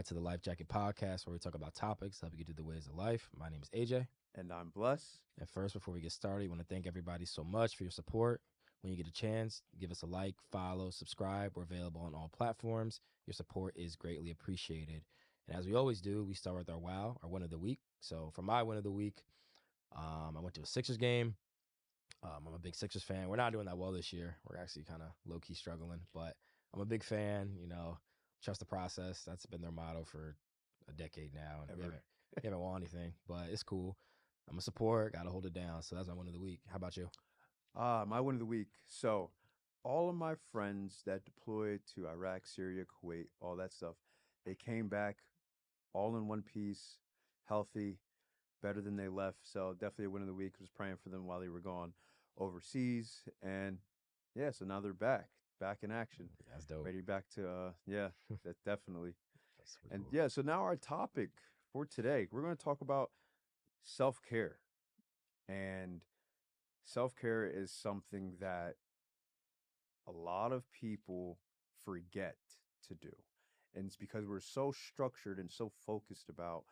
Ride to the Life Jacket podcast, where we talk about topics helping you through the ways of life. My name is AJ. And I'm Bless. And first, before we get started, I want to thank everybody so much for your support. When you get a chance, give us a like, follow, subscribe. We're available on all platforms. Your support is greatly appreciated. And as we always do, we start with our wow, our win of the week. So for my win of the week, I went to a Sixers game. I'm a big Sixers fan. We're not doing that well this year. We're actually kind of low-key struggling, but I'm a big fan, trust the process. That's been their motto for a decade now. And we haven't won anything, but it's cool. I'm a support, got to hold it down. So that's my win of the week. How about you? My win of the week. So all of my friends that deployed to Iraq, Syria, Kuwait, all that stuff, they came back all in one piece, healthy, better than they left. So definitely a win of the week. Was praying for them while they were gone overseas. And yeah, so now they're back in action. That's dope. Ready back to, that definitely. That's And cool. yeah, so now our topic for today, we're going to talk about self-care. And self-care is something that a lot of people forget to do. And it's because we're so structured and so focused about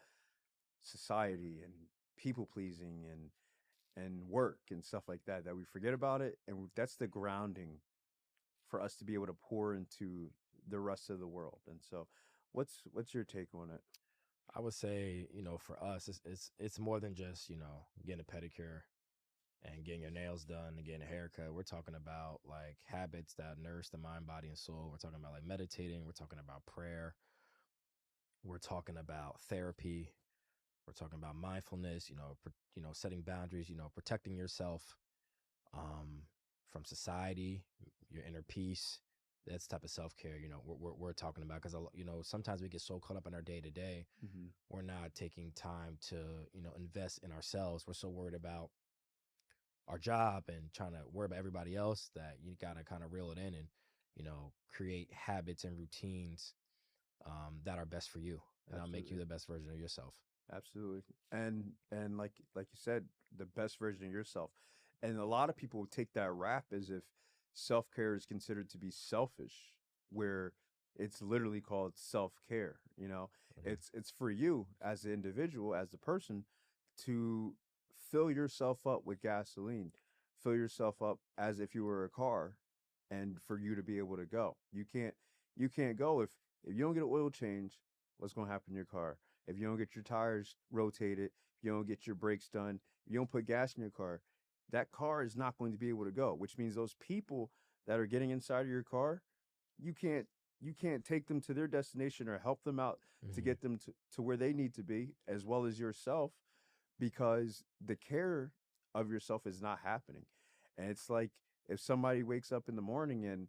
society and people pleasing and work and stuff like that we forget about it. And that's the grounding for us to be able to pour into the rest of the world. And so what's your take on it? I would say, for us, it's more than just, getting a pedicure and getting your nails done and getting a haircut. We're talking about like habits that nourish the mind, body, and soul. We're talking about like meditating. We're talking about prayer. We're talking about therapy. We're talking about mindfulness, setting boundaries, protecting yourself from society, your inner peace. That's the type of self-care, we're talking about, because, sometimes we get so caught up in our day to day, we're not taking time to, invest in ourselves. We're so worried about our job and trying to worry about everybody else that you got to kind of reel it in and, create habits and routines that are best for you and that'll make you the best version of yourself. Absolutely. And like you said, the best version of yourself. And a lot of people take that rap as if self-care is considered to be selfish, where it's literally called self-care. It's for you as the individual, as the person, to fill yourself up with gasoline, fill yourself up as if you were a car, and for you to be able to go. You can't go if you don't get an oil change. What's going to happen in your car? If you don't get your tires rotated, if you don't get your brakes done, if you don't put gas in your car, that car is not going to be able to go, which means those people that are getting inside of your car, you can't take them to their destination or help them out to get them to where they need to be, as well as yourself, because the care of yourself is not happening. And it's like if somebody wakes up in the morning and,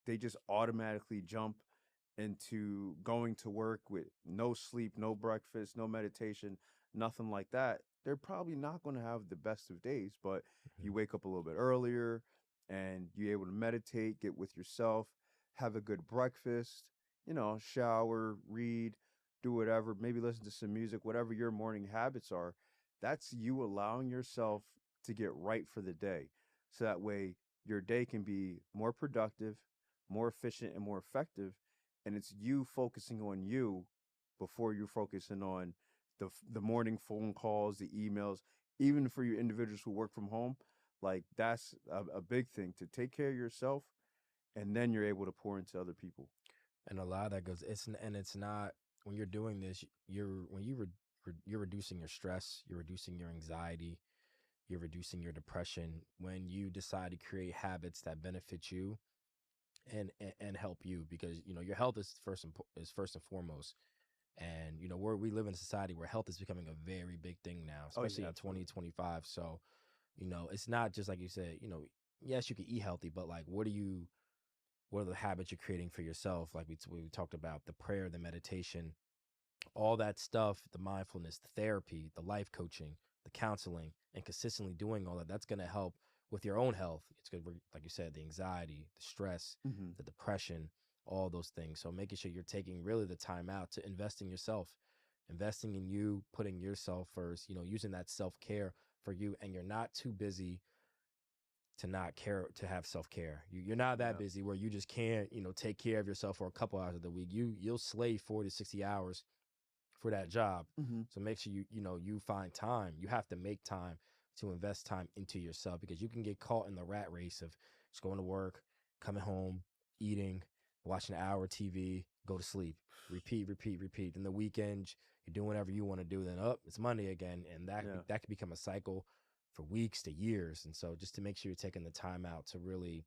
they just automatically jump into going to work with no sleep, no breakfast, no meditation, nothing like that, they're probably not going to have the best of days. But you wake up a little bit earlier and you're able to meditate, get with yourself, have a good breakfast, shower, read, do whatever, maybe listen to some music, whatever your morning habits are. That's you allowing yourself to get right for the day. So that way your day can be more productive, more efficient, and more effective. And it's you focusing on you before you're focusing on the morning phone calls, the emails, even for you individuals who work from home. Like that's a big thing, to take care of yourself, and then you're able to pour into other people. And a lot of that goes, it's not, when you're doing this, you're reducing your stress, you're reducing your anxiety, you're reducing your depression when you decide to create habits that benefit you and help you, because your health is first and foremost. And we live in a society where health is becoming a very big thing now, especially in 2025. So it's not just like you said, yes, you can eat healthy, but like what are the habits you're creating for yourself? Like we talked about the prayer, the meditation, all that stuff, the mindfulness, the therapy, the life coaching, the counseling, and consistently doing all that. That's going to help with your own health. It's good, like you said, the anxiety, the stress, the depression, all those things. So making sure you're taking really the time out to invest in yourself, investing in you, putting yourself first, using that self-care for you. And you're not too busy to not care to have self-care. You're not that Yeah. busy where you just can't, take care of yourself for a couple hours of the week. You'll slave 40 to 60 hours for that job. Hmm. So make sure you find time. You have to make time to invest time into yourself, because you can get caught in the rat race of just going to work, coming home, eating, watching an hour of TV, go to sleep, repeat, repeat, repeat. Then the weekend, you're doing whatever you want to do. Then it's Monday again, and Yeah. that could become a cycle for weeks to years. And so just to make sure you're taking the time out to really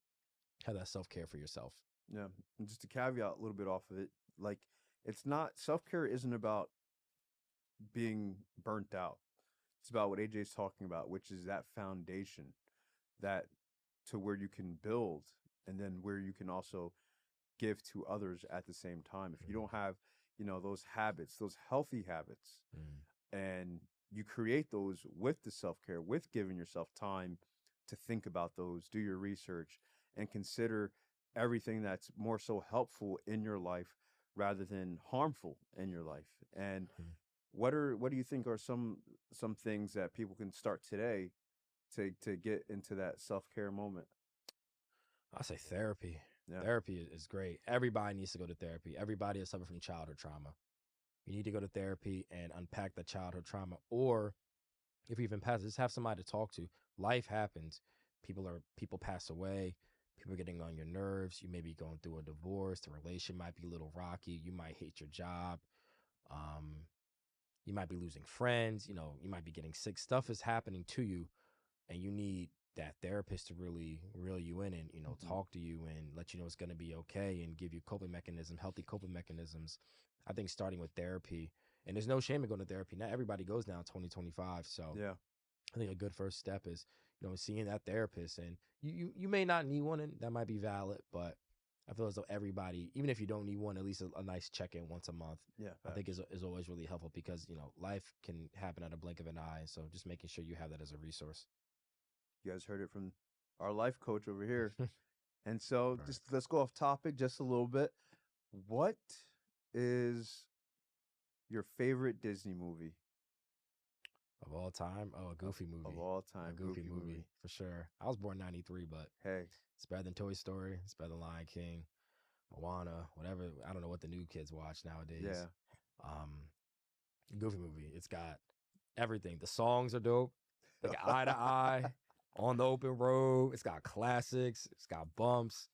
have that self-care for yourself. Yeah. And just to caveat a little bit off of it, like it's not self care isn't about being burnt out. It's about what AJ's talking about, which is that foundation that to where you can build and then where you can also give to others at the same time. If you Mm, don't have, those habits, those healthy habits, mm, and you create those with the self-care, with giving yourself time to think about those, do your research, and consider everything that's more so helpful in your life rather than harmful in your life. And mm. what do you think are some things that people can start today to get into that self-care moment? I say therapy. Yeah. Therapy is great. Everybody needs to go to therapy. Everybody is suffering from childhood trauma. You need to go to therapy and unpack the childhood trauma. Or if you even pass, just have somebody to talk to. Life happens. People pass away. People are getting on your nerves. You may be going through a divorce. The relation might be a little rocky. You might hate your job. Um, you might be losing friends. You might be getting sick. Stuff is happening to you, and you need that therapist to really reel you in and Hmm. talk to you and let you know it's going to be okay and give you healthy coping mechanisms. I think starting with therapy, and there's no shame in going to therapy. Not everybody goes now in 2025, so Yeah. I think a good first step is seeing that therapist. And you may not need one, and that might be valid, but I feel as though everybody, even if you don't need one, at least a nice check-in once a month, Yeah. I think Facts. is always really helpful, because life can happen at a blink of an eye. So just making sure you have that as a resource. You guys heard it from our life coach over here. And so Right. just let's go off topic just a little bit. What is your favorite Disney movie Of all time? Oh, a of, Goofy of movie. all A time? Goofy Goofy movie. movie for sure. I was born 93, but Hey, it's better than Toy Story. It's better than Lion King, Moana, whatever. I don't know what the new kids watch nowadays. yeah. Um, Goofy movie. It's got everything. The songs are dope. Like Eye to Eye, On the Open Road. It's got classics. It's got bumps.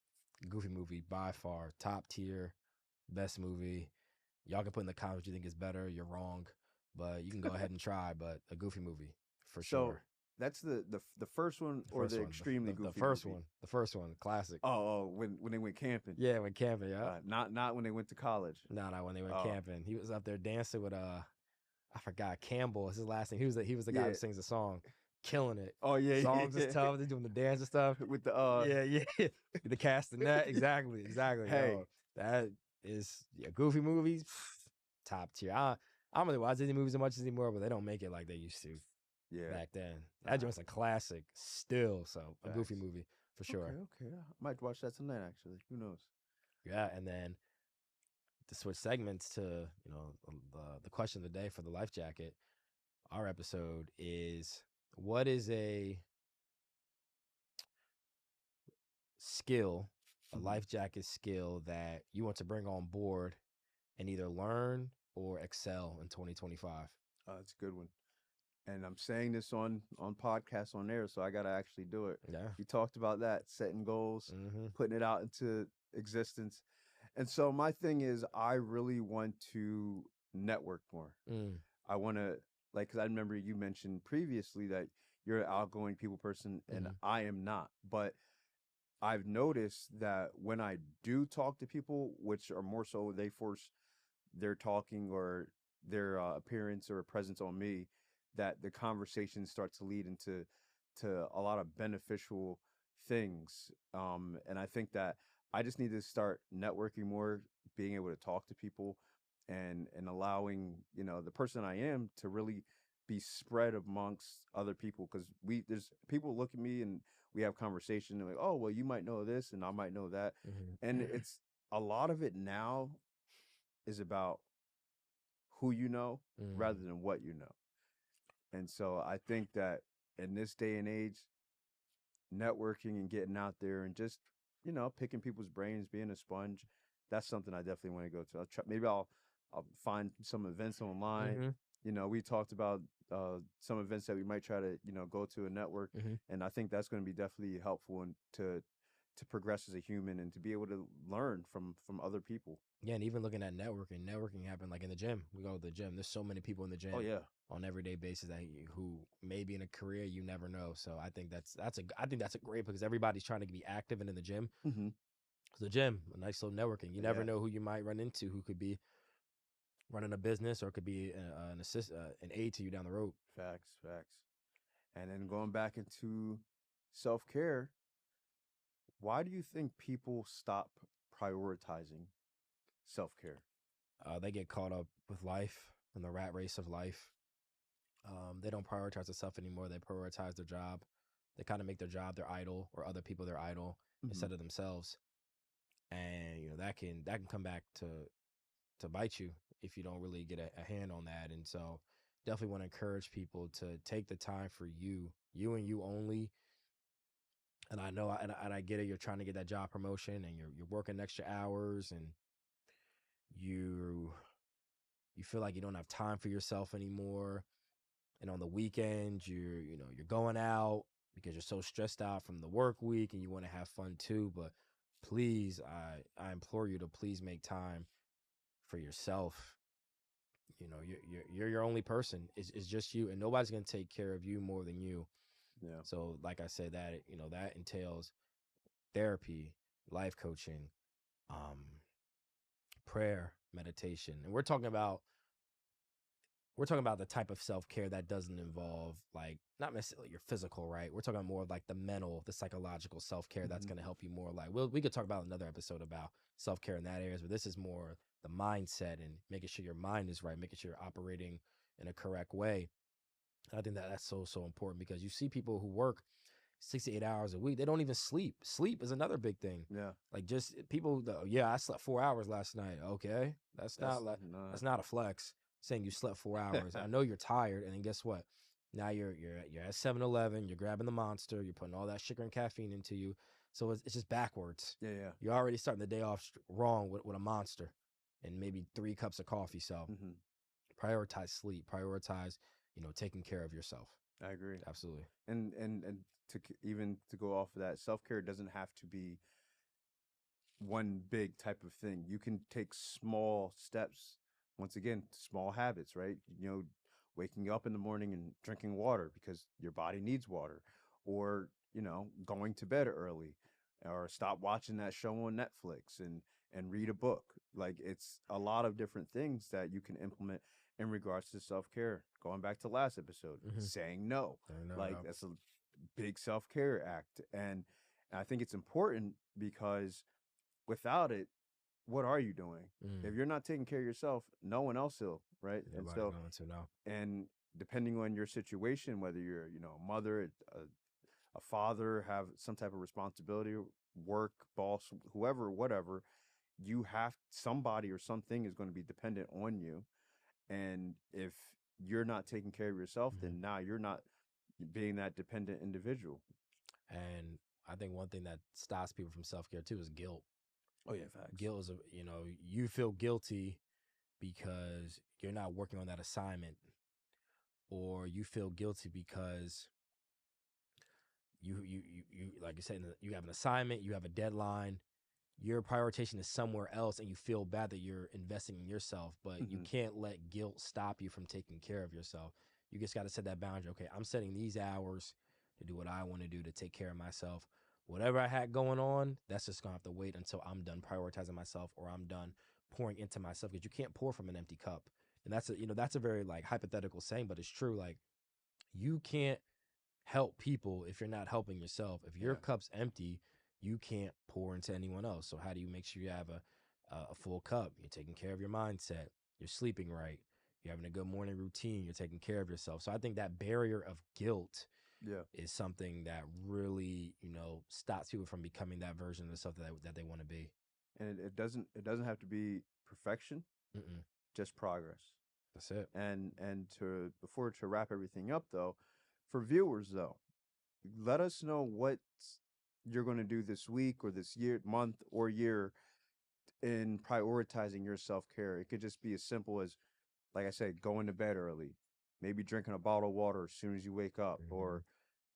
Goofy movie by far top tier, best movie. Y'all can put in the comments what you think is better. You're wrong, but you can go ahead and try. But a Goofy movie for So sure. that's the first one The or first the one, extremely the goofy first movie? one, the first one, classic. Oh, when they went camping. Yeah, when camping. Yeah, Not when they went to college. no, when they went Oh, camping, he was up there dancing with I forgot Campbell is his last name. He was the guy yeah. who sings the song, killing it. Oh, yeah, Songs is yeah. tough. They're doing the dance and stuff. With the Yeah, yeah. The castanet, exactly, exactly. hey, Yo, that is Goofy movies, top tier. I don't really watch Disney movies as much anymore, but they don't make it like they used to yeah. back then. That Nah, joint's a classic still. So a Goofy facts. movie for Okay, sure. okay. I might watch that tonight actually. Who knows? Yeah, and then to switch segments to the question of the day for the life jacket. Our episode is, what is a skill, a Mhm. life jacket skill that you want to bring on board and either learn or excel in 2025? It's a good one. And I'm saying this on podcasts on air, so I got to actually do it. Yeah. We talked about that, setting goals, Mm-hmm. putting it out into existence. And so my thing is I really want to network more. Mm, I want to like cuz I remember you mentioned previously that you're an outgoing people person and mm-hmm. I am not. But I've noticed that when I do talk to people, which are more so they force their talking or their appearance or presence on me, that the conversation starts to lead into a lot of beneficial things. And I think that I just need to start networking more, being able to talk to people, and allowing the person I am to really be spread amongst other people because there's people look at me and we have conversation and like, oh well, you might know this and I might know that, and Mm-hmm. it's a lot of it now is about who you know Mm, rather than what you know. And so I think that in this day and age, networking and getting out there and just, picking people's brains, being a sponge. That's something I definitely want to go to. Maybe I'll find some events online. Mm-hmm. We talked about some events that we might try to, go to a network, Mm-hmm. and I think that's going to be definitely helpful and to progress as a human and to be able to learn from other people. Yeah, and even looking at networking happened like in the gym. We go to the gym. There's so many people in the Oh gym yeah. on everyday basis who maybe in a career you never know. So I think that's a great because everybody's trying to be active and in the gym. Hmm. The gym, a nice little networking. You never Yeah. know who you might run into who could be running a business or could be an aid to you down the road. Facts, facts. And then going back into self-care, why do you think people stop prioritizing self-care? They get caught up with life and the rat race of life. They don't prioritize themselves anymore. They prioritize their job. They kind of make their job their idol or other people their idol Hmm. instead of themselves. And that can come back to bite you if you don't really get a hand on that. And so definitely want to encourage people to take the time for you and you only. And I know and I get it. You're trying to get that job promotion and you're working extra hours and you you feel like you don't have time for yourself anymore. And on the weekends, you're going out because you're so stressed out from the work week and you want to have fun too. But please, I implore you to please make time for yourself. You're your only person. It's just you, and nobody's gonna take care of you more than you. Yeah. So, like I said, that entails therapy, life coaching, um, prayer, meditation, and we're talking about the type of self-care that doesn't involve like not necessarily your physical, right? We're talking more of like the mental, the psychological self-care that's Hmm. going to help you more. Like we could talk about another episode about self-care in that areas, but this is more the mindset and making sure your mind is right, making sure you're operating in a correct way. And I think that's so important because you see people who work 68 hours a week. They don't even sleep. Sleep is another big thing. Yeah. Like just people, yeah, I slept 4 hours last night. Okay, that's not That's like not. that's not a flex. Saying you slept 4 hours. I know you're tired, and then guess what? Now you're at 7-Eleven. You're grabbing the Monster. You're putting all that sugar and caffeine into you. So it's just backwards. Yeah, yeah. You're already starting the day off wrong with a Monster, and maybe 3 cups of coffee. So Hmm. prioritize sleep. Prioritize taking care of yourself. I agree. Absolutely. And even to go off of that, self-care doesn't have to be one big type of thing. You can take small steps. Once again, small habits, right? Waking up in the morning and drinking water because your body needs water, or going to bed early, or stop watching that show on Netflix and read a book. Like it's a lot of different things that you can implement in regards to self-care. Going back to last episode, Mm-hmm. saying no. No, Like no. that's a big self-care act. And I think it's important because without it, what are you doing? Mm. If you're not taking care of yourself, no one else will, right? And Nobody's so, going to know. and depending on your situation, whether you're, a mother, a father, have some type of responsibility, work, boss, whoever, whatever, you have somebody or something is going to be dependent on you. And if you're not taking care of yourself, Hmm. then now you're not being that dependent individual. And I think one thing that stops people from self care too is guilt. Oh yeah, facts. Guilt is you feel guilty because you're not working on that assignment, or you feel guilty because you like you said, you have an assignment, you have a deadline, your prioritization is somewhere else, and you feel bad that you're investing in yourself, but you Hmm. can't let guilt stop you from taking care of yourself. You just got to set that boundary. Okay, I'm setting these hours to do what I want to do to take care of myself. Whatever I had going on, that's just gonna have to wait until I'm done prioritizing myself or I'm done pouring into myself because you can't pour from an empty cup. And that's a very like hypothetical saying, but it's true. Like you can't help people if you're not helping yourself. If your Yeah. cup's empty, you can't pour into anyone else. So how do you make sure you have a full cup? You're taking care of your mindset. You're sleeping right. You're having a good morning routine. You're taking care of yourself. So I think that barrier of guilt Yeah. is something that really stops people from becoming that version of themselves that they want to be. And it doesn't have to be perfection, Mm-mm. just progress. That's it. And to before to wrap everything up though, for viewers though, let us know what you're going to do this week or this year, month or year in prioritizing your self care. It could just be as simple as, like I said, going to bed early, maybe drinking a bottle of water as soon as you wake up, Hmm. or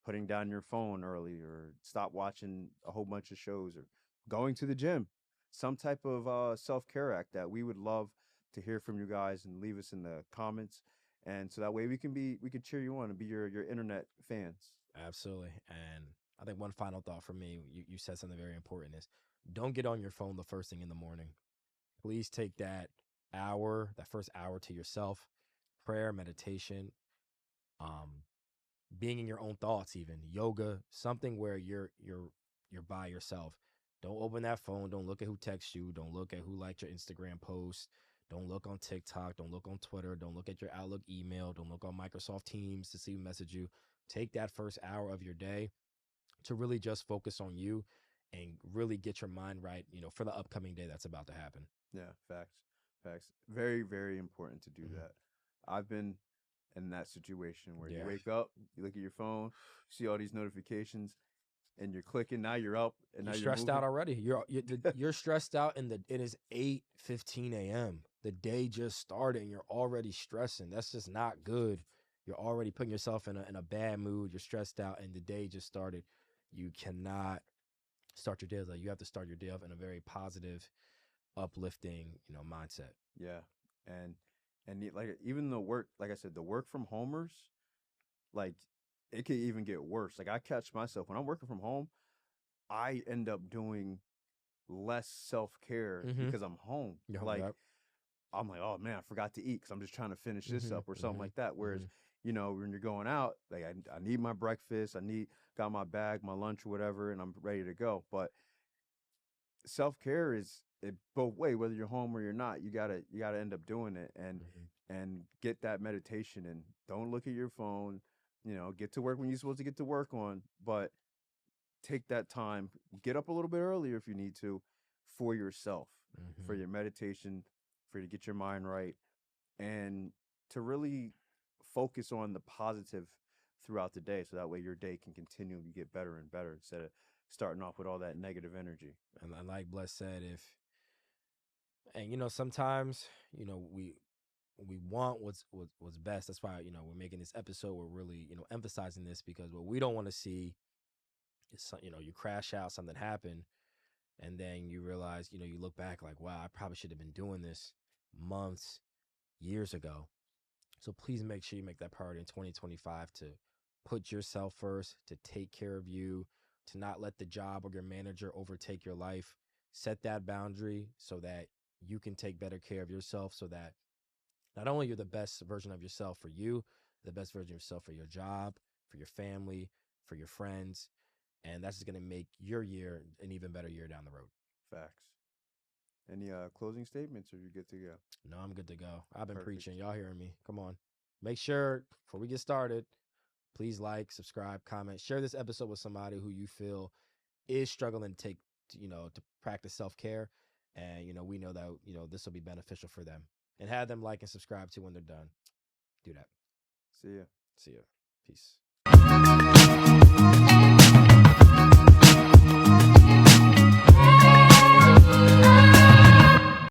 putting down your phone early, or stop watching a whole bunch of shows, or going to the gym. Some type of self care act that we would love to hear from you guys and leave us in the comments. And so that way we can cheer you on and be your internet fans. Absolutely. And I think one final thought for me, you said something very important is don't get on your phone the first thing in the morning. Please take that first hour to yourself, prayer, meditation, um, being in your own thoughts, even yoga, something where you're by yourself. Don't open that phone. Don't look at who texts you. Don't look at who liked your Instagram post. Don't look on TikTok. Don't look on Twitter. Don't look at your Outlook email. Don't look on Microsoft Teams to see who messaged you. Take that first hour of your day to really just focus on you and really get your mind right, for the upcoming day that's about to happen. Yeah, facts. Facts. Very, very important to do Hmm. that. I've been in that situation where you Yeah. wake up, you look at your phone, see all these notifications, and you're clicking. Now you're up, and now You're you're stressed moving. out already. You're stressed out, and it is 8:15 a.m. The day just started, and you're already stressing. That's just not good. You're already putting yourself in a bad mood. You're stressed out, and the day just started. You cannot start your day like you have to start your day off in a very positive, uplifting, mindset. Yeah, and like even the work, like I said, the work from homers, like it could even get worse. Like I catch myself when I'm working from home, I end up doing less self care Mm-hmm. because I'm home. Yep. Like Yep. I'm like, oh man, I forgot to eat because I'm just trying to finish this Mm-hmm. up or something Mm-hmm. like that. Whereas, Mm-hmm. when you're going out, like I need my breakfast, got my bag, my lunch or whatever, and I'm ready to go. But self care is it both way, whether you're home or you're not. You gotta end up doing it Mm-hmm. and get that meditation and don't look at your phone. Get to work when you're supposed to get to work on, but take that time, get up a little bit earlier if you need to, for yourself, for Mm-hmm. your meditation, for you to get your mind right, and to really focus on the positive throughout the day. So that way your day can continually get better and better instead of starting off with all that negative energy. And like Bless said, if and sometimes we want what's best. That's why we're making this episode. We're really emphasizing this because what we don't want to see is you crash out, something happen, and then you realize you look back like, wow, I probably should have been doing this months, years ago. So please make sure you make that priority in 2025 to put yourself first, to take care of you, to not let the job or your manager overtake your life. Set that boundary so that you can take better care of yourself so that not only you're the best version of yourself for you, the best version of yourself for your job, for your family, for your friends, and that's just going to make your year an even better year down the road. Facts. Any closing statements, or you good to go? No, I'm good to go. I've been Perfect. preaching. Y'all hearing me? Come on. Make sure before we get started, please like, subscribe, comment, share this episode with somebody who you feel is struggling to to practice self-care. And we know that this will be beneficial for them. And have them like and subscribe to when they're done. Do that. See ya. See ya. Peace.